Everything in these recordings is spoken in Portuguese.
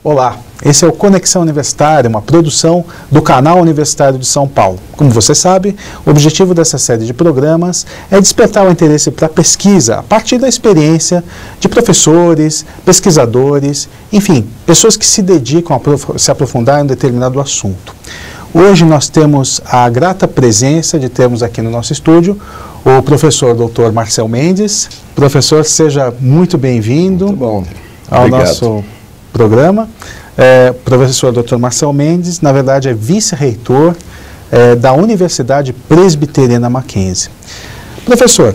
Olá, esse é o Conexão Universitária, uma produção do Canal Universitário de São Paulo. Como você sabe, o objetivo dessa série de programas é despertar o interesse para a pesquisa a partir da experiência de professores, pesquisadores, enfim, pessoas que se dedicam a se aprofundar em um determinado assunto. Hoje nós temos a grata presença de termos aqui no nosso estúdio o professor Dr. Marcel Mendes. Professor, seja muito bem-vindo ao nosso programa. Professor Dr. Marcel Mendes, na verdade, é vice-reitor da Universidade Presbiteriana Mackenzie. Professor,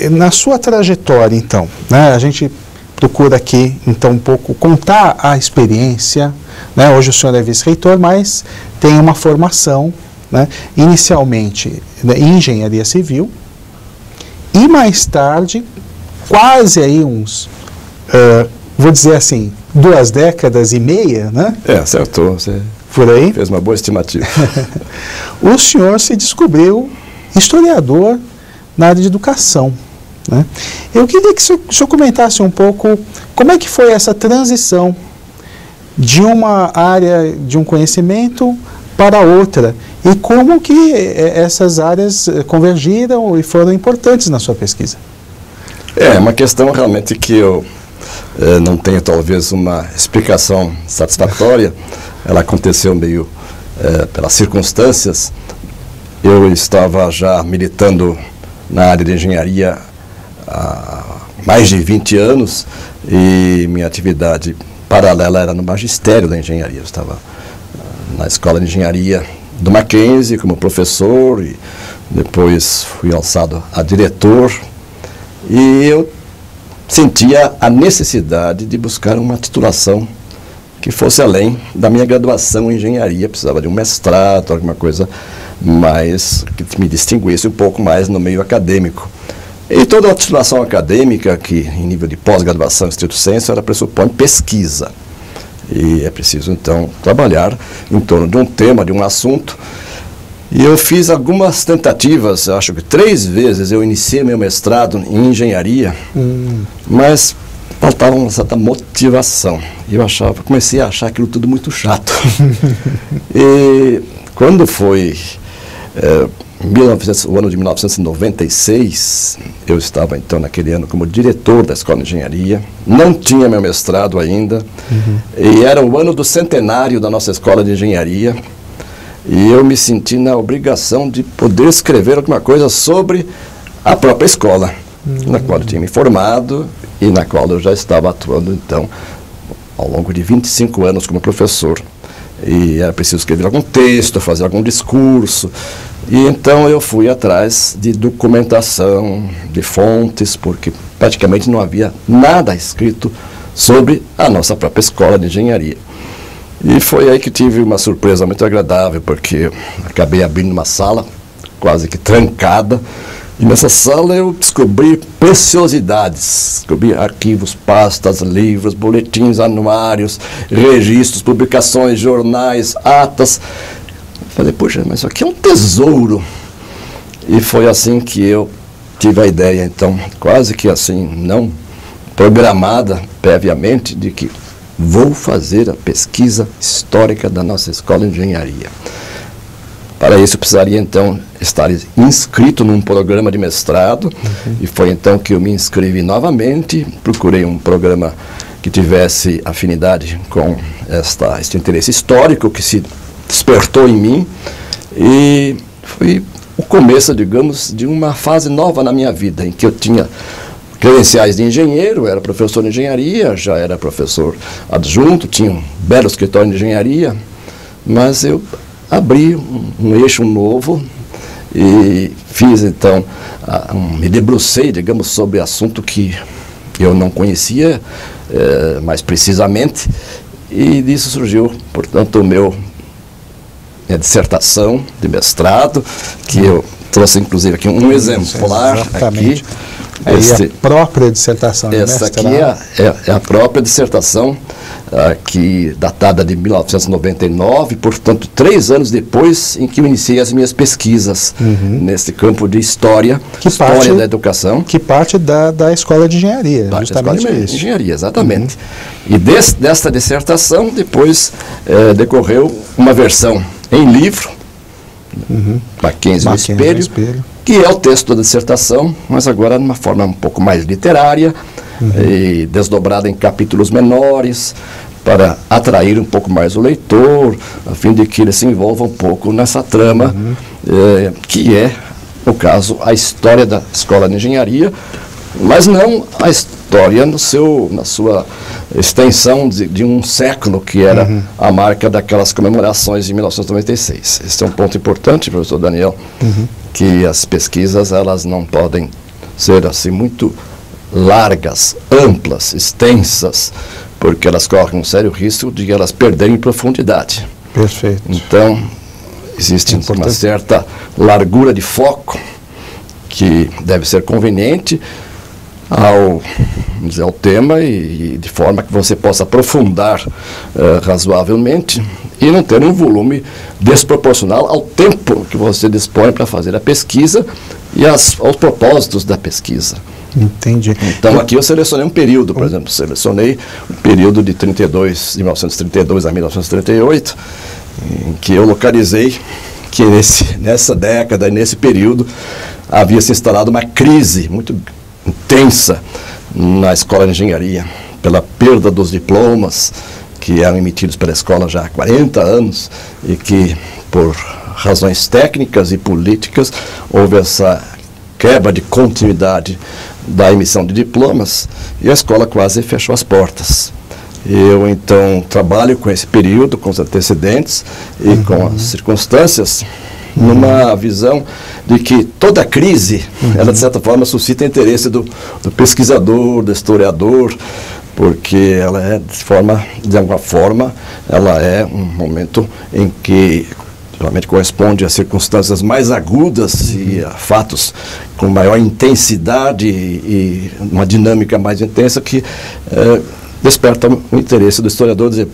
na sua trajetória, então, né, a gente procura aqui, então, um pouco contar a experiência, né? Hoje o senhor é vice-reitor, mas tem uma formação, né, inicialmente em engenharia civil e mais tarde, quase aí uns, vou dizer assim, 2 décadas e meia, né? Acertou, você por aí. Fez uma boa estimativa. O senhor se descobriu historiador na área de educação, né? Eu queria que o senhor comentasse um pouco como é que foi essa transição de uma área de um conhecimento para outra e como que essas áreas convergiram e foram importantes na sua pesquisa. É uma questão realmente que eu não tenho talvez uma explicação satisfatória. Ela aconteceu meio pelas circunstâncias. Eu estava já militando na área de engenharia há mais de 20 anos e minha atividade paralela era no magistério da engenharia. Eu estava na escola de engenharia do Mackenzie como professor e depois fui alçado a diretor e eu sentia a necessidade de buscar uma titulação que fosse além da minha graduação em engenharia. Precisava de um mestrado, alguma coisa mais que me distinguisse um pouco mais no meio acadêmico. E toda a titulação acadêmica, que em nível de pós-graduação em estrito sensu, ela pressupõe pesquisa. E é preciso, então, trabalhar em torno de um tema, de um assunto. E eu fiz algumas tentativas, acho que 3 vezes eu iniciei meu mestrado em engenharia, mas faltava uma certa motivação. E eu comecei a achar aquilo tudo muito chato. E quando foi o ano de 1996, eu estava então naquele ano como diretor da escola de engenharia, não tinha meu mestrado ainda, e era o ano do centenário da nossa escola de engenharia, e eu me senti na obrigação de poder escrever alguma coisa sobre a própria escola, na qual eu tinha me formado e na qual eu já estava atuando então ao longo de 25 anos como professor. E era preciso escrever algum texto, fazer algum discurso. E então eu fui atrás de documentação, de fontes, porque praticamente não havia nada escrito sobre a nossa própria escola de engenharia. E foi aí que tive uma surpresa muito agradável, porque acabei abrindo uma sala quase que trancada, e nessa sala eu descobri preciosidades, descobri arquivos, pastas, livros, boletins, anuários, registros, publicações, jornais, atas. Falei, poxa, mas isso aqui é um tesouro. E foi assim que eu tive a ideia, então, quase que assim, não programada previamente, de que vou fazer a pesquisa histórica da nossa escola de engenharia. Para isso, eu precisaria, então, estar inscrito num programa de mestrado, e foi então que eu me inscrevi novamente, procurei um programa que tivesse afinidade com este interesse histórico que se despertou em mim, e foi o começo, digamos, de uma fase nova na minha vida, em que eu tinha credenciais de engenheiro, era professor de engenharia, já era professor adjunto, tinha um belo escritório de engenharia, mas eu abri um eixo novo e fiz, então, me debrucei, digamos, sobre assunto que eu não conhecia mais precisamente, e disso surgiu, portanto, minha dissertação de mestrado, que eu trouxe, inclusive, aqui um exemplar aqui, Aí a própria dissertação de mestrado. Essa aqui é a própria dissertação, que datada de 1999, portanto 3 anos depois em que eu iniciei as minhas pesquisas nesse campo de história da educação. Que parte da Escola de Engenharia, justamente isso. Engenharia, exatamente. E desta dissertação, depois decorreu uma versão em livro, Mackenzie e o Espelho, que é o texto da dissertação, mas agora de uma forma um pouco mais literária, e desdobrada em capítulos menores, para atrair um pouco mais o leitor, a fim de que ele se envolva um pouco nessa trama, que é, no caso, a história da Escola de Engenharia, mas não a história na sua extensão de um século, que era a marca daquelas comemorações de 1996. Esse é um ponto importante, professor Daniel, que as pesquisas elas não podem ser assim muito largas, amplas, extensas, porque elas correm um sério risco de elas perderem profundidade. Perfeito. Então, existe uma certa largura de foco que deve ser conveniente ao tema e de forma que você possa aprofundar razoavelmente e não ter um volume desproporcional ao tempo que você dispõe para fazer a pesquisa e aos propósitos da pesquisa. Entendi. Então aqui eu selecionei um período, por exemplo, selecionei um período de 1932 a 1938, em que eu localizei que nessa década, nesse período, havia se instalado uma crise muito intensa na Escola de Engenharia, pela perda dos diplomas que eram emitidos pela escola já há 40 anos e que, por razões técnicas e políticas, houve essa quebra de continuidade da emissão de diplomas e a escola quase fechou as portas. Eu, então, trabalho com esse período, com os antecedentes e com as circunstâncias, numa visão de que toda crise, ela de certa forma suscita interesse do pesquisador, do historiador, porque ela é de alguma forma, ela é um momento em que geralmente corresponde a circunstâncias mais agudas e a fatos com maior intensidade e uma dinâmica mais intensa que desperta o interesse do historiador dizer,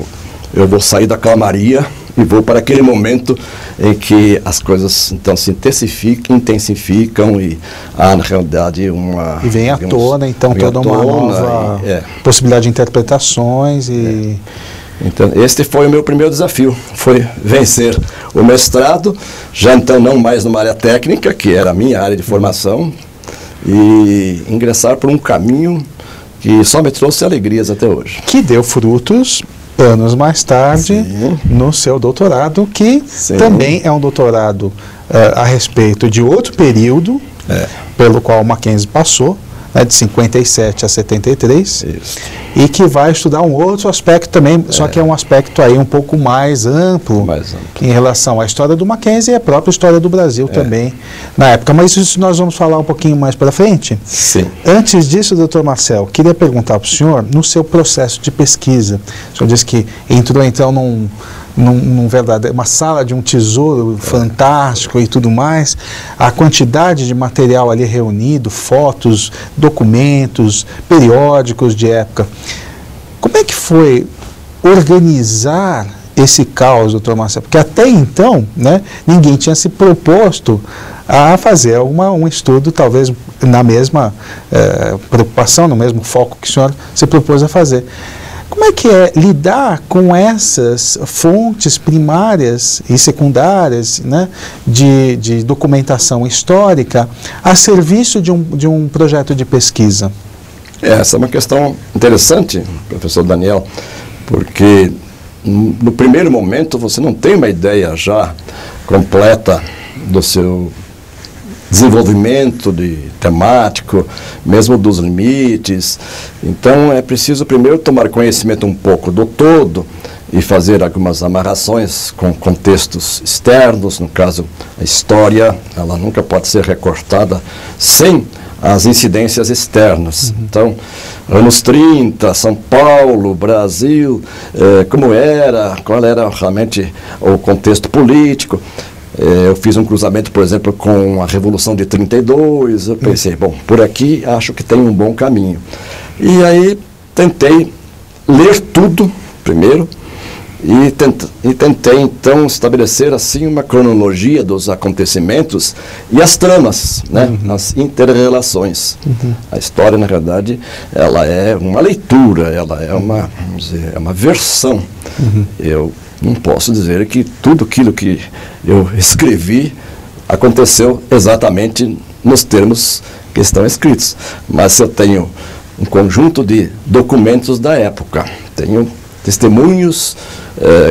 eu vou sair da calmaria e vou para aquele momento em que as coisas então se intensificam e há na realidade uma... E vem à tona então toda uma nova possibilidade de interpretações e... Então, este foi o meu primeiro desafio, foi vencer o mestrado, já então não mais numa área técnica, que era a minha área de formação, e ingressar por um caminho que só me trouxe alegrias até hoje. Que deu frutos anos mais tarde no seu doutorado, que também é um doutorado a respeito de outro período pelo qual o Mackenzie passou, de 57 a 73, e que vai estudar um outro aspecto também, só que é um aspecto aí um pouco mais amplo, em relação à história do Mackenzie e a própria história do Brasil também na época. Mas isso nós vamos falar um pouquinho mais para frente. Sim. Antes disso, doutor Marcel, queria perguntar para o senhor, no seu processo de pesquisa, o senhor disse que entrou então uma sala de um tesouro fantástico e tudo mais, a quantidade de material ali reunido, fotos, documentos, periódicos de época. Como é que foi organizar esse caos, doutor Marcel? Porque até então, ninguém tinha se proposto a fazer um estudo, talvez na mesma preocupação, no mesmo foco que o senhor se propôs a fazer. Como é que é lidar com essas fontes primárias e secundárias de documentação histórica a serviço de um projeto de pesquisa? Essa é uma questão interessante, professor Daniel, porque no primeiro momento você não tem uma ideia já completa do seu desenvolvimento temático, mesmo dos limites. Então é preciso primeiro tomar conhecimento um pouco do todo e fazer algumas amarrações com contextos externos. No caso, a história, ela nunca pode ser recortada sem as incidências externas. Então, anos 30, São Paulo, Brasil, como era, qual era realmente o contexto político. Eu fiz um cruzamento, por exemplo, com a Revolução de 32, eu pensei, bom, por aqui acho que tem um bom caminho. E aí tentei ler tudo primeiro, e tentei, então, estabelecer, assim, uma cronologia dos acontecimentos e as tramas, né? As inter-relações. A história, na verdade, ela é uma leitura, ela é uma, vamos dizer, é uma versão. Eu não posso dizer que tudo aquilo que eu escrevi aconteceu exatamente nos termos que estão escritos. Mas eu tenho um conjunto de documentos da época, tenho testemunhos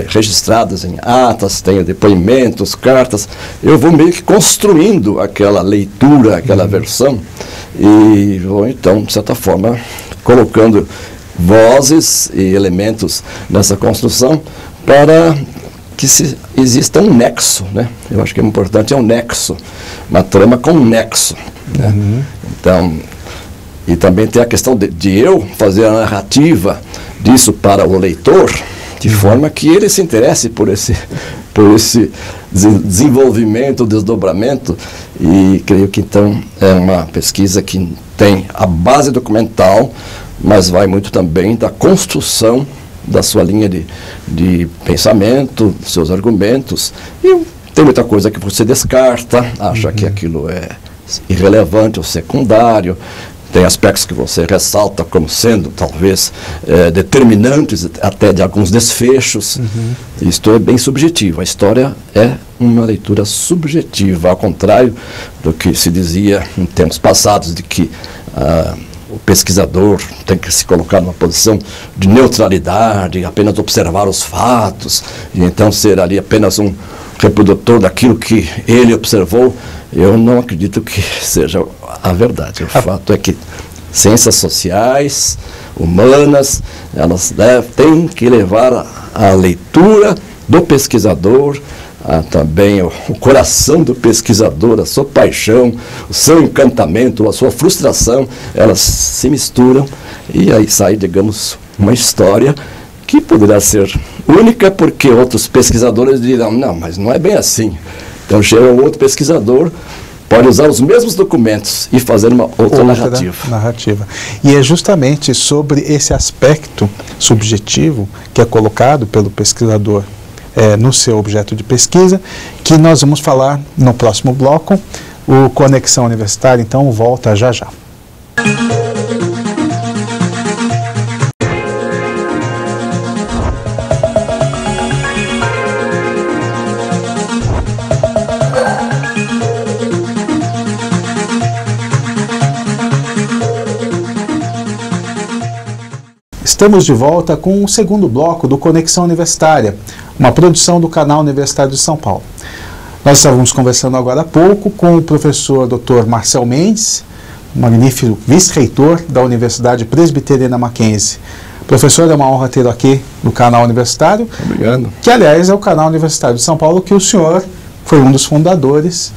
registrados em atas, tenho depoimentos, cartas. Eu vou meio que construindo aquela leitura, aquela versão, e vou então, de certa forma, colocando vozes e elementos nessa construção para que exista um nexo, né? Eu acho que é importante, é um nexo, uma trama com um nexo, né? Então, e também tem a questão de eu fazer a narrativa disso para o leitor, de forma que ele se interesse por esse desenvolvimento, desdobramento, e creio que então é uma pesquisa que tem a base documental, mas vai muito também da construção da sua linha de pensamento, dos seus argumentos, e tem muita coisa que você descarta, acha que aquilo é irrelevante ou secundário. Tem aspectos que você ressalta como sendo, talvez, determinantes até de alguns desfechos. Isto é bem subjetivo. A história é uma leitura subjetiva, ao contrário do que se dizia em tempos passados, de que o pesquisador tem que se colocar numa posição de neutralidade, apenas observar os fatos, e então ser ali apenas um reprodutor daquilo que ele observou. Eu não acredito que seja a verdade. O fato é que ciências sociais, humanas, elas têm que levar a leitura do pesquisador, também o coração do pesquisador, a sua paixão, o seu encantamento, a sua frustração, elas se misturam e aí sai, digamos, uma história que poderá ser única, porque outros pesquisadores dirão, não, mas não é bem assim. Então chega um outro pesquisador, pode usar os mesmos documentos e fazer uma outra narrativa. E é justamente sobre esse aspecto subjetivo que é colocado pelo pesquisador no seu objeto de pesquisa, que nós vamos falar no próximo bloco. O Conexão Universitária, então, volta já já. Estamos de volta com o segundo bloco do Conexão Universitária, uma produção do canal Universitário de São Paulo. Nós estávamos conversando agora há pouco com o professor Dr. Marcel Mendes, magnífico vice-reitor da Universidade Presbiteriana Mackenzie. Professor, é uma honra tê-lo aqui no canal Universitário. Obrigado. Que, aliás, é o canal Universitário de São Paulo que o senhor foi um dos fundadores.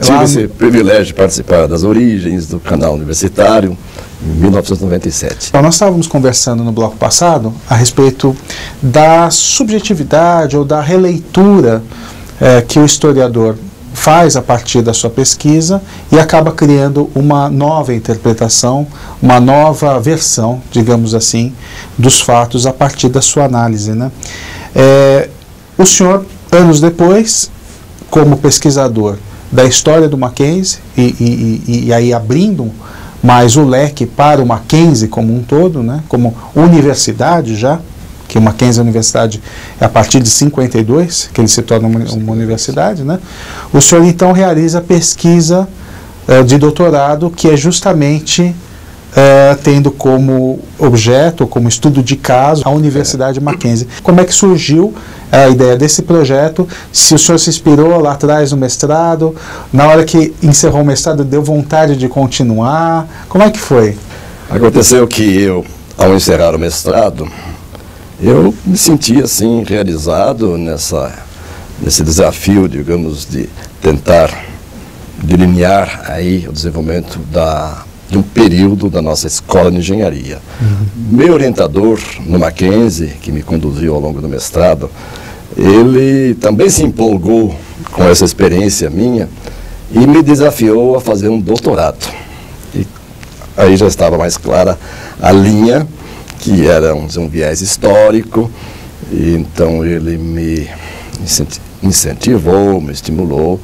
Tive esse privilégio de participar das origens do canal universitário em 1997. Então, nós estávamos conversando no bloco passado a respeito da subjetividade ou da releitura que o historiador faz a partir da sua pesquisa e acaba criando uma nova interpretação, uma nova versão, digamos assim, dos fatos a partir da sua análise, né? O senhor, anos depois, como pesquisador da história do Mackenzie e aí abrindo mais o leque para o Mackenzie como um todo, né, como universidade já, que o Mackenzie Universidade é a partir de 52 que ele se torna uma universidade, né? O senhor então realiza pesquisa de doutorado que é justamente tendo como objeto, como estudo de caso, a Universidade Mackenzie. Como é que surgiu a ideia desse projeto? Se o senhor se inspirou lá atrás no mestrado, na hora que encerrou o mestrado deu vontade de continuar, como é que foi? Aconteceu que eu, ao encerrar o mestrado, eu me senti assim realizado nesse desafio, digamos, de tentar delinear aí o desenvolvimento de um período da nossa escola de engenharia. Meu orientador no Mackenzie, que me conduziu ao longo do mestrado, ele também se empolgou com essa experiência minha e me desafiou a fazer um doutorado. E aí já estava mais clara a linha, que era um viés histórico, e então ele me incentivou, me estimulou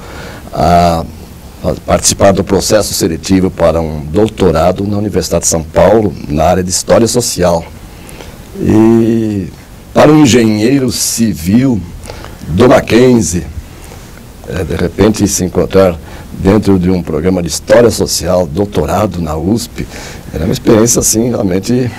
a participar do processo seletivo para um doutorado na Universidade de São Paulo, na área de História Social. E para um engenheiro civil do Mackenzie, de repente se encontrar dentro de um programa de História Social, doutorado na USP, era uma experiência assim realmente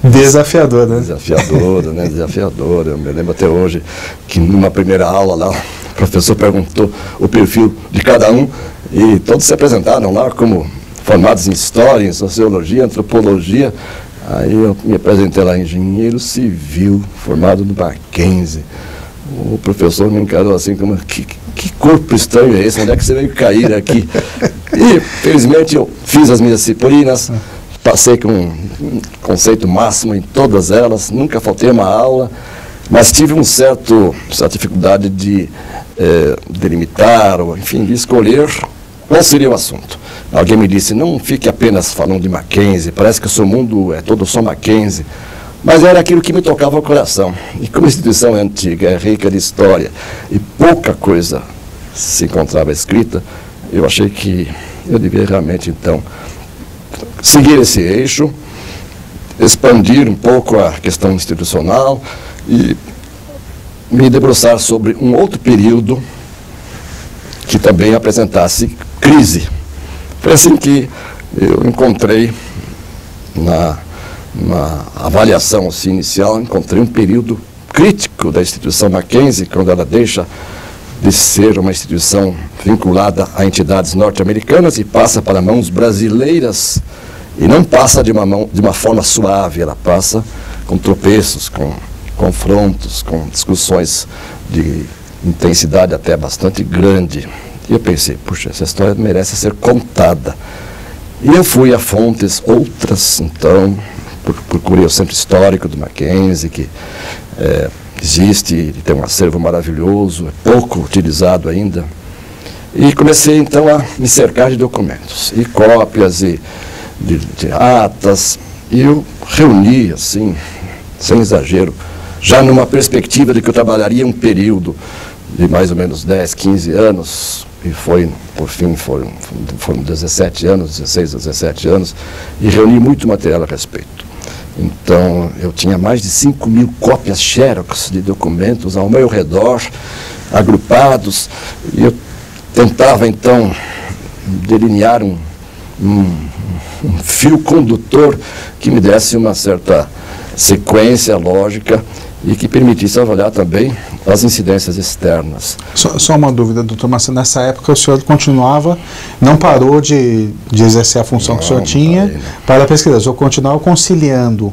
desafiadora, né? Desafiadora, né? Desafiadora. Eu me lembro até hoje que numa primeira aula lá, o professor perguntou o perfil de cada um e todos se apresentaram lá como formados em História, em Sociologia, Antropologia. Aí eu me apresentei lá, engenheiro civil, formado no Mackenzie. O professor me encarou assim como, que corpo estranho é esse? Onde é que você veio cair aqui? E, felizmente, eu fiz as minhas disciplinas, passei com um conceito máximo em todas elas, nunca faltei uma aula, mas tive certa dificuldade de delimitar, ou enfim, de escolher qual seria o assunto. Alguém me disse, não fique apenas falando de Mackenzie, parece que o seu mundo é todo só Mackenzie. Mas era aquilo que me tocava ao coração. E como a instituição é antiga, é rica de história, e pouca coisa se encontrava escrita, eu achei que eu devia realmente, então, seguir esse eixo, expandir um pouco a questão institucional e me debruçar sobre um outro período que também apresentasse crise. Foi assim que eu encontrei na avaliação assim, inicial, encontrei um período crítico da instituição Mackenzie, quando ela deixa de ser uma instituição vinculada a entidades norte-americanas e passa para mãos brasileiras, e não passa de uma forma suave, ela passa com tropeços, com confrontos, com discussões de intensidade até bastante grande. E eu pensei, puxa, essa história merece ser contada. E eu fui a fontes outras, então, procurei o Centro Histórico do Mackenzie, que existe e tem um acervo maravilhoso, é pouco utilizado ainda. E comecei então a me cercar de documentos, e cópias, e de atas, e eu reuni, assim, sem exagero, já numa perspectiva de que eu trabalharia um período de mais ou menos 10, 15 anos, e foi, por fim, foram 17 anos, 16 a 17 anos, e reuni muito material a respeito. Então, eu tinha mais de 5.000 cópias xerox de documentos ao meu redor, agrupados, e eu tentava, então, delinear um fio condutor que me desse uma certa sequência lógica e que permitisse avaliar também as incidências externas. Só uma dúvida, doutor Marcelo, nessa época o senhor continuava, não parou de exercer a função que o senhor tinha para a pesquisa, o senhor continuava conciliando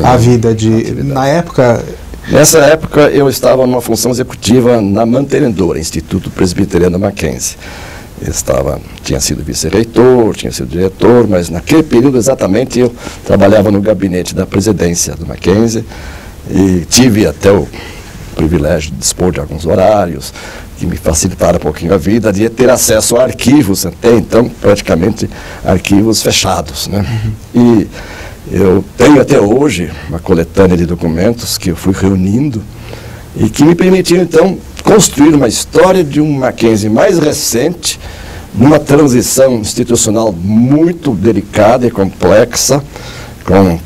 a vida de... Na época... Nessa época eu estava numa função executiva na mantenedora, Instituto Presbiteriano Mackenzie. Tinha sido vice-reitor, tinha sido diretor, mas naquele período exatamente eu trabalhava no gabinete da presidência do Mackenzie e tive até o privilégio de dispor de alguns horários que me facilitaram um pouquinho a vida, de ter acesso a arquivos, até então praticamente arquivos fechados, né? E eu tenho até hoje uma coletânea de documentos que eu fui reunindo e que me permitiram então construir uma história de um Mackenzie mais recente, numa transição institucional muito delicada e complexa, com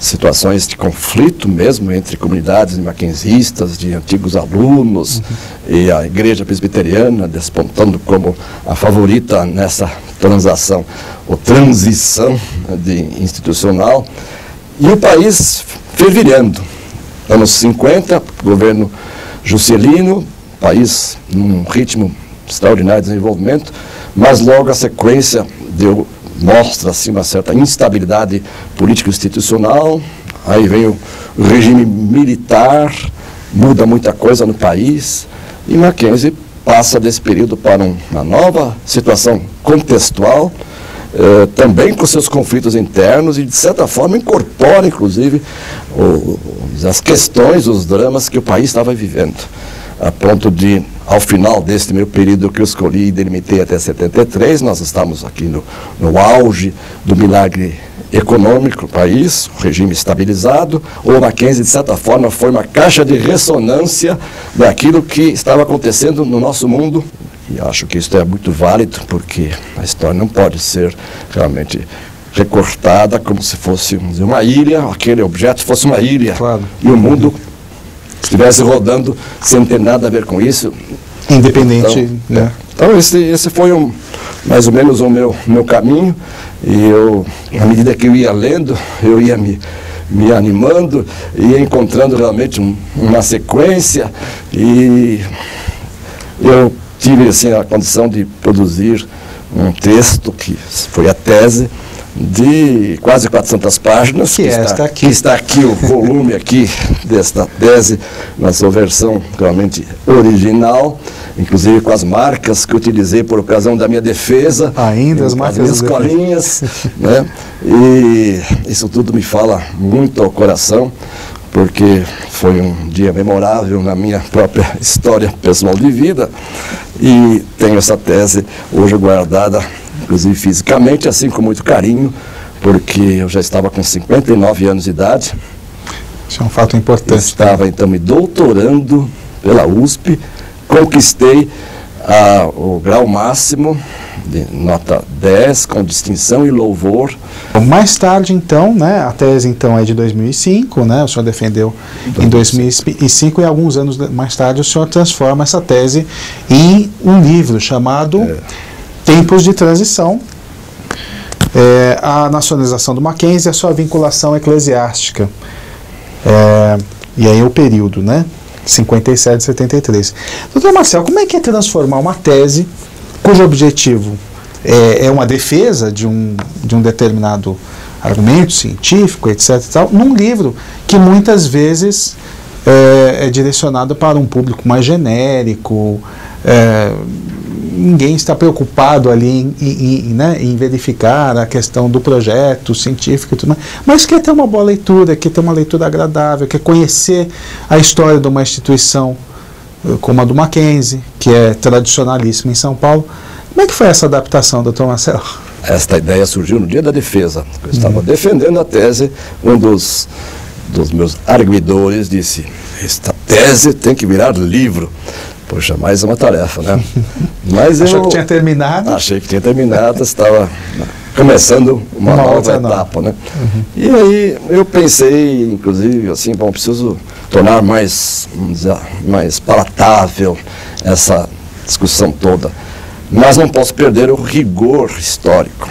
situações de conflito mesmo entre comunidades de mackenzistas, de antigos alunos, e a igreja presbiteriana despontando como a favorita nessa transação, ou transição institucional, e o país fervilhando. Anos 50, governo Juscelino, país num ritmo extraordinário de desenvolvimento, mas logo a sequência mostra assim, uma certa instabilidade político-institucional, aí vem o regime militar, muda muita coisa no país, e Mackenzie passa desse período para uma nova situação contextual, também com seus conflitos internos, e de certa forma incorpora inclusive as questões, os dramas que o país estava vivendo. a ponto de, ao final desse meu período que eu escolhi e delimitei até 73, nós estamos aqui no auge do milagre econômico do país, o regime estabilizado. O Mackenzie, de certa forma, foi uma caixa de ressonância daquilo que estava acontecendo no nosso mundo. E acho que isso é muito válido, porque a história não pode ser realmente recortada como se fosse uma ilha, aquele objeto fosse uma ilha, claro, e o mundo estivesse rodando sem ter nada a ver com isso. Independente, então, né? Então esse foi mais ou menos o meu caminho, e eu, à medida que eu ia lendo, eu ia me animando, ia encontrando realmente uma sequência, e eu tive assim, a condição de produzir um texto que foi a tese de quase 400 páginas, que está aqui o volume aqui desta tese, na sua versão realmente original, inclusive com as marcas que utilizei por ocasião da minha defesa. Ainda as marcas das escolinhas, né? E isso tudo me fala muito ao coração, porque foi um dia memorável na minha própria história pessoal de vida, e tenho essa tese hoje guardada, inclusive fisicamente, assim com muito carinho, porque eu já estava com 59 anos de idade. Isso é um fato importante. Estava então me doutorando pela USP, conquistei o grau máximo de nota 10, com distinção e louvor. Mais tarde, então, né, a tese então é de 2005, né, o senhor defendeu em 2005, e alguns anos mais tarde o senhor transforma essa tese em um livro chamado Tempos de Transição, a nacionalização do Mackenzie e a sua vinculação eclesiástica. E aí o período, né, 57 e 73. Doutor Marcel, como é que é transformar uma tese cujo objetivo é uma defesa de um determinado argumento científico, etc. e tal, num livro que muitas vezes é direcionado para um público mais genérico, ninguém está preocupado ali em verificar a questão do projeto científico e tudo mais, mas quer ter uma boa leitura, quer ter uma leitura agradável, quer conhecer a história de uma instituição como a do Mackenzie, que é tradicionalíssima em São Paulo. Como é que foi essa adaptação, doutor Marcelo? Esta ideia surgiu no dia da defesa. Eu estava defendendo a tese, um dos meus arguidores disse: esta tese tem que virar livro. Poxa, mais uma tarefa, né? Mas achou que tinha terminado? Achei que tinha terminado, estava começando uma nova etapa, né? E aí eu pensei, inclusive, assim, bom, preciso tornar mais, vamos dizer, mais palatável essa discussão toda. Mas não posso perder o rigor histórico.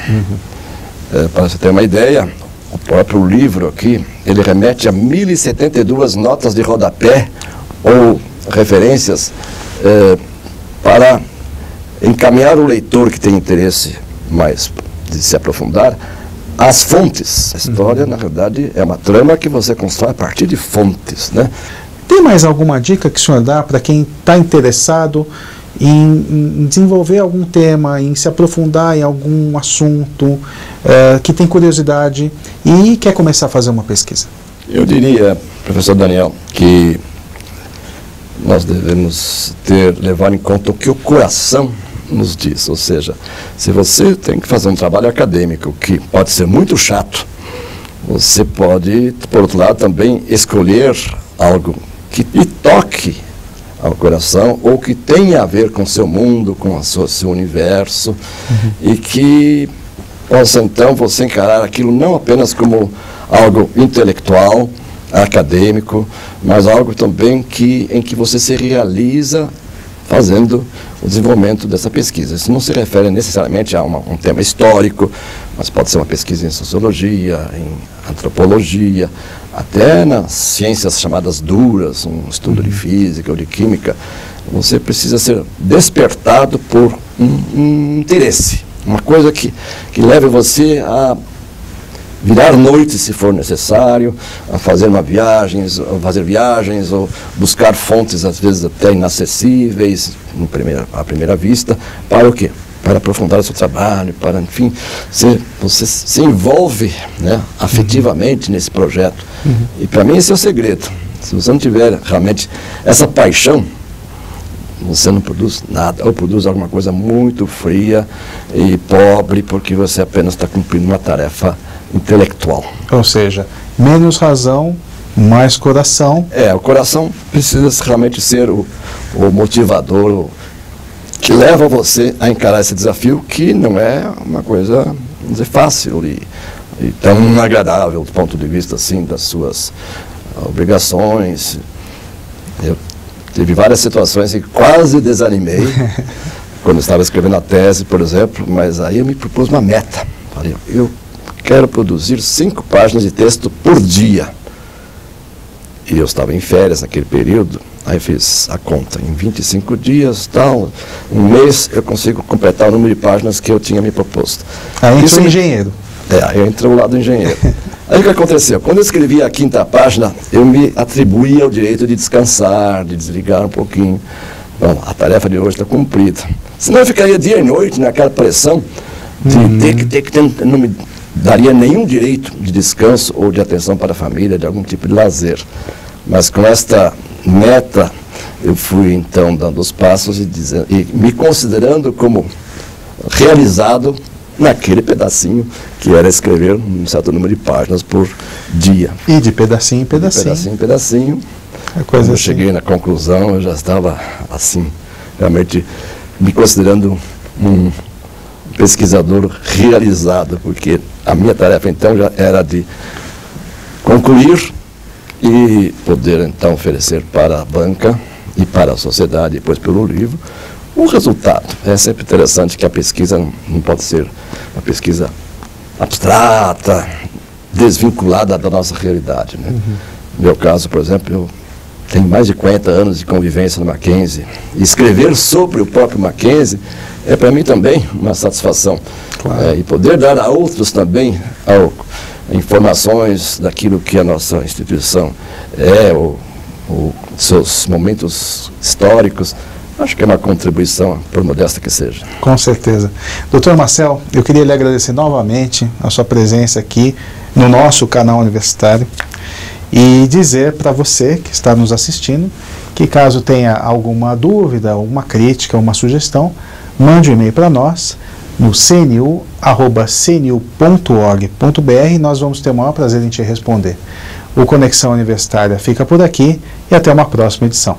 Para você ter uma ideia, o próprio livro aqui, ele remete a 1072 notas de rodapé ou referências para encaminhar o leitor que tem interesse mais de se aprofundar às fontes. A história, na verdade, é uma trama que você constrói a partir de fontes, né? Tem mais alguma dica que o senhor dá para quem está interessado em desenvolver algum tema, em se aprofundar em algum assunto, que tem curiosidade e quer começar a fazer uma pesquisa? Eu diria, professor Daniel, que nós devemos levar em conta o que o coração nos diz. Ou seja, se você tem que fazer um trabalho acadêmico que pode ser muito chato, você pode, por outro lado, também escolher algo que lhe toque ao coração, ou que tenha a ver com o seu mundo, com o seu universo, e que possa então você encarar aquilo não apenas como algo intelectual, acadêmico, mas algo também em que você se realiza fazendo o desenvolvimento dessa pesquisa. Isso não se refere necessariamente a um tema histórico, mas pode ser uma pesquisa em sociologia, em antropologia, até nas ciências chamadas duras, um estudo de física ou de química. Você precisa ser despertado por um interesse, uma coisa que leve você a virar noite, se for necessário, a fazer viagens, ou buscar fontes, às vezes até inacessíveis, à primeira vista, para o quê? Para aprofundar o seu trabalho, para, enfim, você se envolve, né, afetivamente nesse projeto. E para mim esse é o segredo. Se você não tiver realmente essa paixão, você não produz nada, ou produz alguma coisa muito fria e pobre, porque você apenas está cumprindo uma tarefa intelectual. Ou seja, menos razão, mais coração. O coração precisa realmente ser o motivador, que leva você a encarar esse desafio, que não é uma coisa, vamos dizer, fácil e tão agradável do ponto de vista, assim, das suas obrigações. Eu tive várias situações em que quase desanimei, quando estava escrevendo a tese, por exemplo, mas aí eu me propus uma meta. Falei, eu quero produzir 5 páginas de texto por dia. E eu estava em férias naquele período, aí fiz a conta, em 25 dias, tal, um mês eu consigo completar o número de páginas que eu tinha me proposto. Aí entrou engenheiro. Aí eu entrei do lado do engenheiro. Aí o que aconteceu? Quando eu escrevi a 5ª página, eu me atribuía o direito de descansar, de desligar um pouquinho. Bom, a tarefa de hoje está cumprida. Senão eu ficaria dia e noite naquela pressão de ter que não me daria nenhum direito de descanso ou de atenção para a família, de algum tipo de lazer. Mas com esta meta, eu fui então dando os passos e me considerando como realizado naquele pedacinho que era escrever um certo número de páginas por dia. E de pedacinho em pedacinho. De pedacinho em pedacinho. Quando eu cheguei na conclusão, eu já estava assim, realmente me considerando um pesquisador realizado, porque a minha tarefa então já era de concluir e poder então oferecer para a banca e para a sociedade, depois pelo livro, o resultado. É sempre interessante que a pesquisa não pode ser uma pesquisa abstrata, desvinculada da nossa realidade, né? No meu caso, por exemplo, eu tenho mais de 40 anos de convivência no Mackenzie. E escrever sobre o próprio Mackenzie é para mim também uma satisfação. Claro. E poder dar a outros também informações daquilo que a nossa instituição seus momentos históricos, acho que é uma contribuição, por modesta que seja. Com certeza. Doutor Marcel, eu queria lhe agradecer novamente a sua presença aqui no nosso canal universitário e dizer para você que está nos assistindo que caso tenha alguma dúvida, uma crítica, uma sugestão, mande um e-mail para nós no cnu@cnu.org.br e nós vamos ter o maior prazer em te responder. O Conexão Universitária fica por aqui e até uma próxima edição.